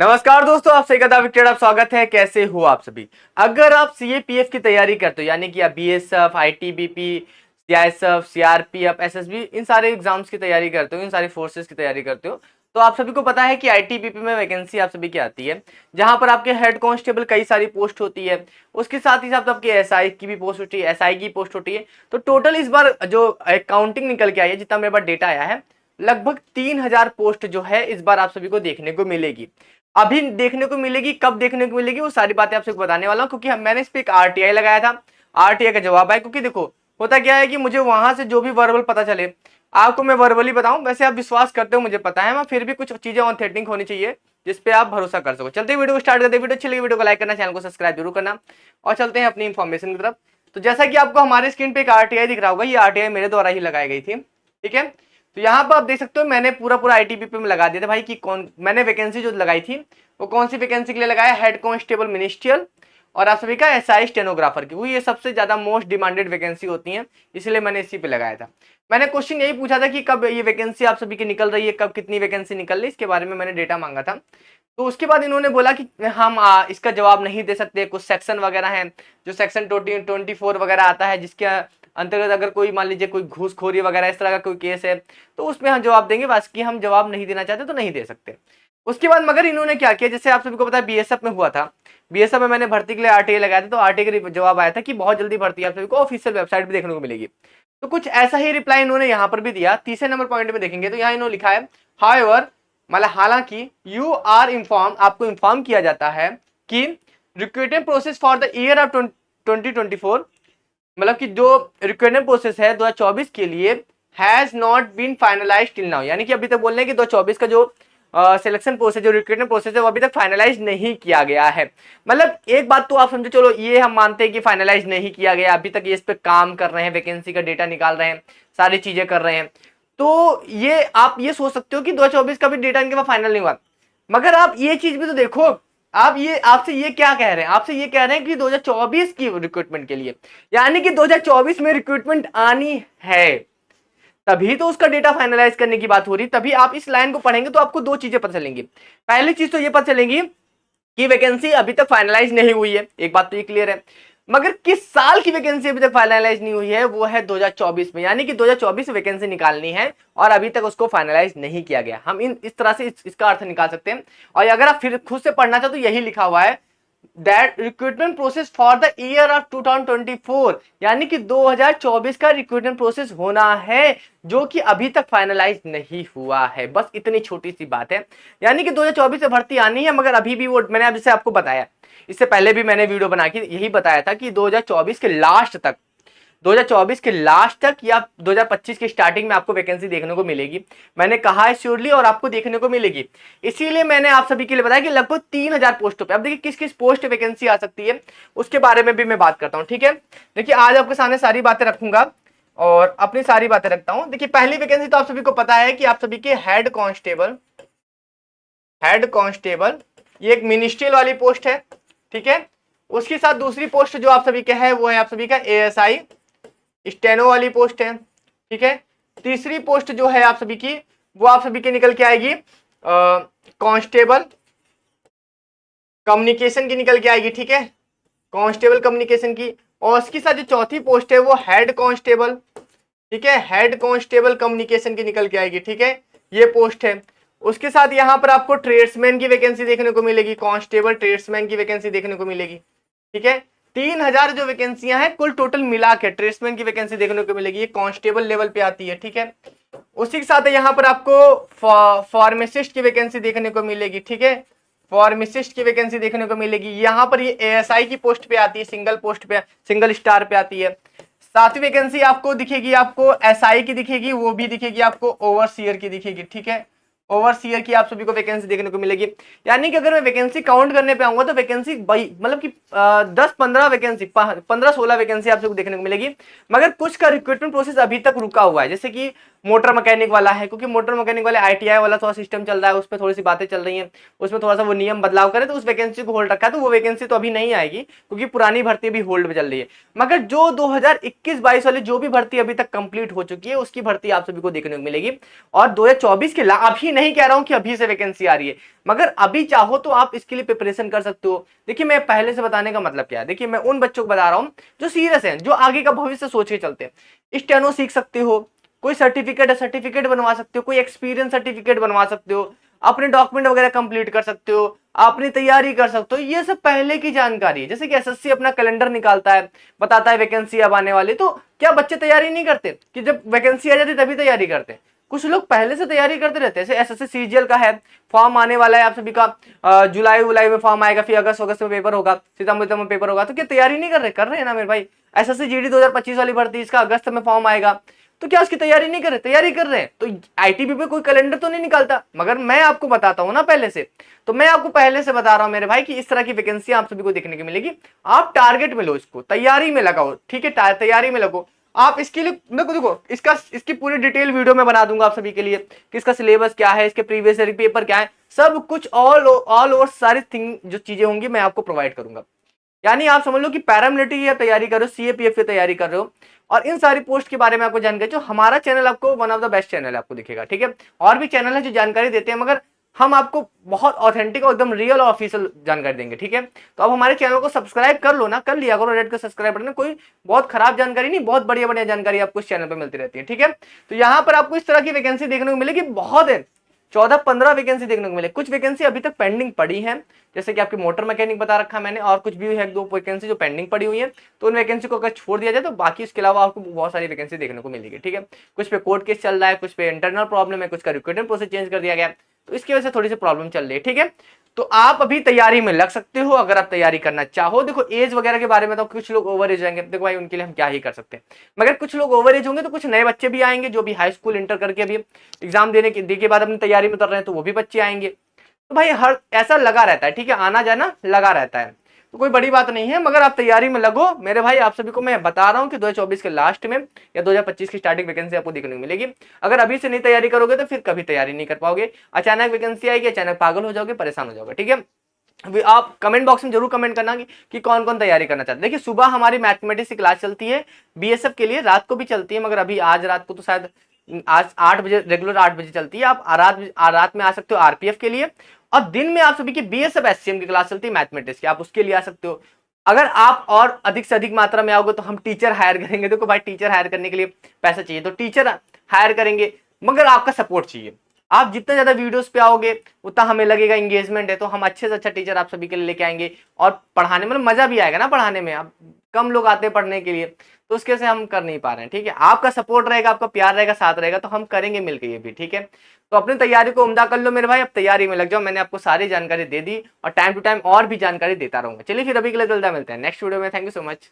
नमस्कार दोस्तों, आप सही कदा विकेट आप स्वागत है। कैसे हो आप सभी। अगर आप सीएपीएफ की तैयारी करते हो यानी कि आप BSF, ITBP, CISF, CRPF, SSB इन सारे एग्जाम्स की तैयारी करते हो, इन सारे फोर्सेस की तैयारी करते हो, तो आप सभी को पता है कि आईटीबीपी में वैकेंसी आप सभी की आती है, जहां पर आपके हेड कांस्टेबल कई सारी पोस्ट होती है। उसके साथ ही साथ आपकी एसआई की भी पोस्ट होती है, एसआई की पोस्ट होती है। तो टोटल इस बार जो काउंटिंग निकल के आई है, जितना मेरे पास डेटा आया है, लगभग 3000 पोस्ट जो है इस बार आप सभी को देखने को मिलेगी। अभी देखने को मिलेगी, कब देखने को मिलेगी वो सारी बातें आपसे बताने वाला हूं, क्योंकि मैंने इस पे एक आरटीआई लगाया था। आरटीआई का जवाब आया, क्योंकि देखो होता क्या है कि मुझे वहां से जो भी वर्बल पता चले आपको मैं वर्बली बताऊं। वैसे आप विश्वास करते हो मुझे पता है, मैं फिर भी कुछ चीजें ऑथेंटिक होनी चाहिए जिसपे आप भरोसा कर सको। चलते वीडियो को स्टार्ट करते हैं। वीडियो अच्छी लगी वीडियो को लाइक करना, चैनल को सब्सक्राइब जरूर करना और चलते हैं अपनी इंफॉर्मेशन की तरफ। तो जैसा कि आपको हमारे स्क्रीन पे एक आरटीआई दिख रहा होगा, ये आरटीआई मेरे द्वारा ही लगाई गई थी, ठीक है। तो यहाँ पर आप देख सकते हो मैंने पूरा आईटीबीपी में लगा दिया था भाई कि कौन मैंने वैकेंसी जो लगाई थी वो कौन सी वैकेंसी के लिए लगाया। हेड कांस्टेबल मिनिस्ट्रियल और आप सभी का एसआई स्टेनोग्राफर की, वो ये सबसे ज्यादा मोस्ट डिमांडेड वैकेंसी होती है, इसलिए मैंने इसी पे लगाया था। मैंने क्वेश्चन यही पूछा था कि कब ये वैकेंसी आप सभी की निकल रही है, कब कितनी वैकेंसी निकल रही है, इसके बारे में मैंने डेटा मांगा था। तो उसके बाद इन्होंने बोला कि हम इसका जवाब नहीं दे सकते, कुछ सेक्शन वगैरह हैं, जो सेक्शन 24 वगैरह आता है, जिसके अंतर्गत अगर कोई मान लीजिए कोई घूसखोरी वगैरह इस तरह का कोई केस है तो उसमें हम जवाब देंगे, बाकी हम जवाब नहीं देना चाहते तो नहीं दे सकते। उसके बाद मगर इन्होंने क्या किया, जैसे आप सभी को पता है बीएसएफ में हुआ था, बीएसएफ में मैंने भर्ती के लिए आरटीआई लगाया था, तो आरटीआई का जवाब आया था कि बहुत जल्दी भर्ती आप सभी को ऑफिशियल वेबसाइट पे देखने को मिलेगी। तो कुछ ऐसा ही रिप्लाई इन्होंने यहाँ पर भी दिया। तीसरे नंबर पॉइंट में देखेंगे तो यहाँ इन्होंने लिखा है हाउएवर, मतलब हालांकि यू आर इन्फॉर्म, आपको इन्फॉर्म किया जाता है कि recruitment process for the year of 2024, मतलब कि जो रिक्रूटमेंट प्रोसेस है 2024 के लिए has not been finalised till now, यानी कि अभी तक बोल रहे हैं कि 2024 का जो सिलेक्शन प्रोसेस, जो रिक्रूटमेंट प्रोसेस है वो अभी तक फाइनलाइज नहीं किया गया है। मतलब एक बात तो आप समझो, चलो ये हम मानते हैं कि फाइनलाइज नहीं किया गया, अभी तक ये इस पे काम कर रहे हैं, वैकेंसी का डेटा निकाल रहे हैं, सारी चीजें कर रहे हैं। तो ये आप ये सोच सकते हो कि 2024 का भी डेटा इनके पास फाइनल नहीं हुआ, मगर आप ये चीज भी तो देखो। आप ये आपसे ये क्या कह रहे हैं, आपसे ये कह रहे हैं कि 2024 की रिक्रूटमेंट के लिए, यानी कि 2024 में रिक्रूटमेंट आनी है, तभी तो उसका डेटा फाइनलाइज करने की बात हो रही। तभी आप इस लाइन को पढ़ेंगे तो आपको दो चीजें पता चलेंगी। पहली चीज तो ये पता चलेगी कि वैकेंसी अभी तक फाइनलाइज नहीं हुई है, एक बात तो ये क्लियर है, मगर किस साल की वैकेंसी अभी तक फाइनलाइज नहीं हुई है, वो है 2024 में, यानी कि 2024 में वैकेंसी निकालनी है और अभी तक उसको फाइनलाइज नहीं किया गया। हम इस तरह से इसका अर्थ निकाल सकते हैं। और अगर आप फिर खुद से पढ़ना चाहो तो यही लिखा हुआ है that recruitment process for the year of 2024, यानी कि 2024 का रिक्रूटमेंट प्रोसेस होना है, जो कि अभी तक फाइनलाइज नहीं हुआ है। बस इतनी छोटी सी बात है, यानी कि 2024 से भर्ती आनी है, मगर अभी भी वो मैंने अब जैसे आपको बताया, इससे पहले भी मैंने वीडियो बना के यही बताया था कि 2024 के लास्ट तक, 2024 के लास्ट तक या 2025 के स्टार्टिंग में आपको वैकेंसी देखने को मिलेगी। मैंने कहा है श्योरली, और आपको देखने को मिलेगी। इसीलिए मैंने आप सभी के लिए बताया कि लगभग 3000 पोस्टों पे, अब देखिए किस किस पोस्ट वैकेंसी आ सकती है उसके बारे में भी मैं बात करता हूं, ठीक है। देखिए आज आपके सामने सारी बातें रखूंगा और अपनी सारी बातें रखता हूं। देखिए पहली वैकेंसी तो आप सभी को पता है कि आप सभी के हेड कांस्टेबल, ये एक मिनिस्ट्रियल वाली पोस्ट है, ठीक है। उसके साथ दूसरी पोस्ट जो आप सभी के है वो है आप सभी का एएसआई स्टेनो वाली पोस्ट है, ठीक है। तीसरी पोस्ट जो है आप सभी की वो आप सभी के निकल के आएगी कांस्टेबल कम्युनिकेशन की निकल के आएगी, ठीक है, कांस्टेबल कम्युनिकेशन की। और उसके साथ जो चौथी पोस्ट है वो हेड कांस्टेबल, ठीक है, हेड कांस्टेबल कम्युनिकेशन की निकल के आएगी, ठीक है, ये पोस्ट है। उसके साथ यहाँ पर आपको ट्रेड्समैन की वैकेंसी देखने को मिलेगी, कांस्टेबल ट्रेड्समैन की वैकेंसी देखने को मिलेगी, ठीक है। 3000 जो वैकेंसियां हैं कुल टोटल मिला के ट्रेड्समैन की वैकेंसी देखने को मिलेगी, ये कांस्टेबल लेवल पे आती है, ठीक है। उसी के साथ यहाँ पर आपको फार्मासिस्ट की वैकेंसी देखने को मिलेगी, ठीक है, फार्मासिस्ट की वैकेंसी देखने को मिलेगी। यहाँ पर ये एएसआई की पोस्ट पे आती है, सिंगल पोस्ट पे, सिंगल स्टार पे आती है। सातवीं वैकेंसी आपको दिखेगी, आपको एसआई की दिखेगी, वो भी दिखेगी आपको ओवरसीयर की दिखेगी, ठीक है, ओवरसीयर की आप सभी को वैकेंसी देखने को मिलेगी। यानी कि अगर मैं वैकेंसी काउंट करने पे आऊंगा तो वैकेंसी मतलब कि 10-15 वैकेंसी, 15-16 वैकेंसी आप सबको देखने को मिलेगी। मगर कुछ का रिक्रूटमेंट प्रोसेस अभी तक रुका हुआ है, जैसे कि मोटर मैकेनिक वाला है, क्योंकि मोटर मैकेनिक वाले ITI वाला थोड़ा सिस्टम चल रहा है, उस पर थोड़ी सी बातें चल रही हैं, उसमें थोड़ा सा वो नियम बदलाव करे तो उस वैकेंसी को होल्ड रखा है, तो वो वैकेंसी तो अभी नहीं आएगी क्योंकि पुरानी भर्ती भी होल्ड में चल रही है। मगर जो 2021-22 वाली जो भी भर्ती अभी तक कंप्लीट हो चुकी है उसकी भर्ती आप सभी को देखने को मिलेगी। और 2024 के अभी नहीं कह रहा हूं कि अभी से वैकेंसी आ रही है, मगर अभी चाहो तो आप इसके लिए प्रिपरेशन कर सकते हो। देखिए मैं पहले से बताने का मतलब क्या है, देखिए मैं उन बच्चों को बता रहा हूं जो सीरियस हैं, जो आगे का भविष्य सोच के चलते हैं। स्टेनो सीख सकते हो, कोई सर्टिफिकेट है सर्टिफिकेट बनवा सकते हो, कोई एक्सपीरियंस सर्टिफिकेट बनवा सकते हो, अपने डॉक्यूमेंट वगैरह कंप्लीट कर सकते हो, अपनी तैयारी कर सकते हो। ये सब पहले की जानकारी है। जैसे कि एसएससी अपना कैलेंडर निकालता है, बताता है वैकेंसी अब आने वाली, तो क्या बच्चे तैयारी नहीं करते कि जब वैकेंसी आ जाती तभी तैयारी करते हैं? कुछ लोग पहले से तैयारी करते रहते हैं। जैसे एसएससी सीजीएल का है, फॉर्म आने वाला है आप सभी का, जुलाई उलाई में फॉर्म आएगा, फिर अगस्त में पेपर होगा, सितंबर में पेपर होगा। तो क्या तैयारी नहीं कर रहे? कर रहे हैं ना मेरे भाई। एसएससी जीडी 2025 वाली भर्ती, इसका अगस्त में फॉर्म आएगा, तो क्या उसकी तैयारी नहीं कर रहे? तैयारी कर रहे हैं। तो आईटीबी कोई कैलेंडर तो नहीं निकालता, मगर मैं आपको बताता हूं ना पहले से। तो मैं आपको पहले से बता रहा हूं मेरे भाई कि इस तरह की वैकेंसी आप सभी को देखने को मिलेगी। आप टारगेट में लो, इसको तैयारी में लगाओ, ठीक है, तैयारी में लगो। आप इसके लिए देखो इसकी पूरी डिटेल वीडियो में बना दूंगा आप सभी के लिए कि इसका सिलेबस क्या है, इसके प्रीवियस ईयर पेपर क्या है, सब कुछ ऑल ओवर सारी थिंग जो चीजें होंगी मैं आपको प्रोवाइड करूंगा। यानी आप समझ लो कि पैरामिलिट्री की तैयारी कर रहे हो, सीएपीएफ की तैयारी कर रहे हो, और इन सारी पोस्ट के बारे में आपको जानकारी, जो हमारा चैनल आपको one of the best channel है आपको दिखेगा, ठीक है। और भी चैनल है जो जानकारी देते हैं, मगर हम आपको बहुत ऑथेंटिक और एकदम रियल और ऑफिशियल जानकारी देंगे, ठीक है। तो अब हमारे चैनल को सब्सक्राइब कर लो ना, कर लिया करो, रेड का सब्सक्राइब बटन। कोई बहुत खराब जानकारी नहीं, बहुत बढ़िया बढ़िया जानकारी आपको इस चैनल पर मिलती रहती है, ठीक है। तो यहाँ पर आपको इस तरह की वैकेंसी देखने को मिलेगी, बहुत है, 14-15 वैकेंसी देखने को मिले। कुछ वैकेंसी अभी तक पेंडिंग पड़ी है, जैसे कि आपकी मोटर मैकेनिक बता रखा मैंने, और कुछ भी है 1-2 वैकेंसी जो पेंडिंग पड़ी हुई है। तो उन वैकेंसी को अगर छोड़ दिया जाए तो बाकी इसके अलावा आपको बहुत सारी वैकेंसी देखने को मिलेगी, ठीक है। कुछ पे कोर्ट केस चल रहा है, कुछ पे इंटरनल प्रॉब्लम है, कुछ का रिक्रूटमेंट प्रोसेस चेंज कर दिया गया, तो इसकी वजह से थोड़ी सी प्रॉब्लम चल रही है, ठीक है। तो आप अभी तैयारी में लग सकते हो अगर आप तैयारी करना चाहो। देखो एज वगैरह के बारे में तो कुछ लोग ओवर एज आएंगे, देखो भाई उनके लिए हम क्या ही कर सकते हैं, मगर कुछ लोग ओवर एज होंगे तो कुछ नए बच्चे भी आएंगे जो भी हाई स्कूल इंटर करके अभी एग्जाम देने के बाद अपनी तैयारी में उतर रहे हैं, तो वो भी बच्चे आएंगे। तो भाई हर ऐसा लगा रहता है, ठीक है, आना जाना लगा रहता है, तो कोई बड़ी बात नहीं है। मगर आप तैयारी में लगो मेरे भाई। आप सभी को मैं बता रहा हूं कि 2024 के लास्ट में या 2025 की स्टार्टिंग वैकेंसी आपको देखने को मिलेगी। अगर अभी से नहीं तैयारी करोगे तो फिर कभी तैयारी नहीं कर पाओगे, अचानक वैकेंसी आएगी, अचानक पागल हो जाओगे, परेशान हो जाओगे, ठीक है। आप कमेंट बॉक्स में जरूर कमेंट करना कि कौन कौन तैयारी करना चाहते हैं। देखिए सुबह हमारी मैथमेटिक्स की क्लास चलती है बीएसएफ के लिए, रात को भी चलती है, मगर अभी आज रात को तो शायद आज 8 बजे, रेगुलर 8 बजे चलती है। आप रात में आ सकते हो आरपीएफ के लिए, और दिन में आप सभी की बीएसएफ एससीएम की क्लास चलती है मैथमेटिक्स की, आप उसके लिए आ सकते हो। अगर आप और अधिक से अधिक मात्रा में आओगे तो हम टीचर हायर करेंगे। देखो भाई टीचर हायर करने के लिए पैसा चाहिए, तो टीचर हायर करेंगे, मगर आपका सपोर्ट चाहिए। आप जितना ज्यादा वीडियोस पे आओगे उतना हमें लगेगा एंगेजमेंट है, तो हम अच्छे से अच्छा टीचर आप सभी के लिए लेके आएंगे, और पढ़ाने में मजा भी आएगा ना पढ़ाने में। अब कम लोग आते हैं पढ़ने के लिए, तो उसके से हम कर नहीं पा रहे हैं, ठीक है। आपका सपोर्ट रहेगा, आपका प्यार रहेगा, साथ रहेगा, तो हम करेंगे मिलकर ये भी, ठीक है। तो अपनी तैयारी को उम्दा कर लो मेरे भाई, अब तैयारी में लग जाओ। मैंने आपको सारी जानकारी दे दी और टाइम टू टाइम और भी जानकारी देता रहूंगा। चलिए फिर अभी के लिए जल्दी मिलते हैं नेक्स्ट वीडियो में। Thank you so much.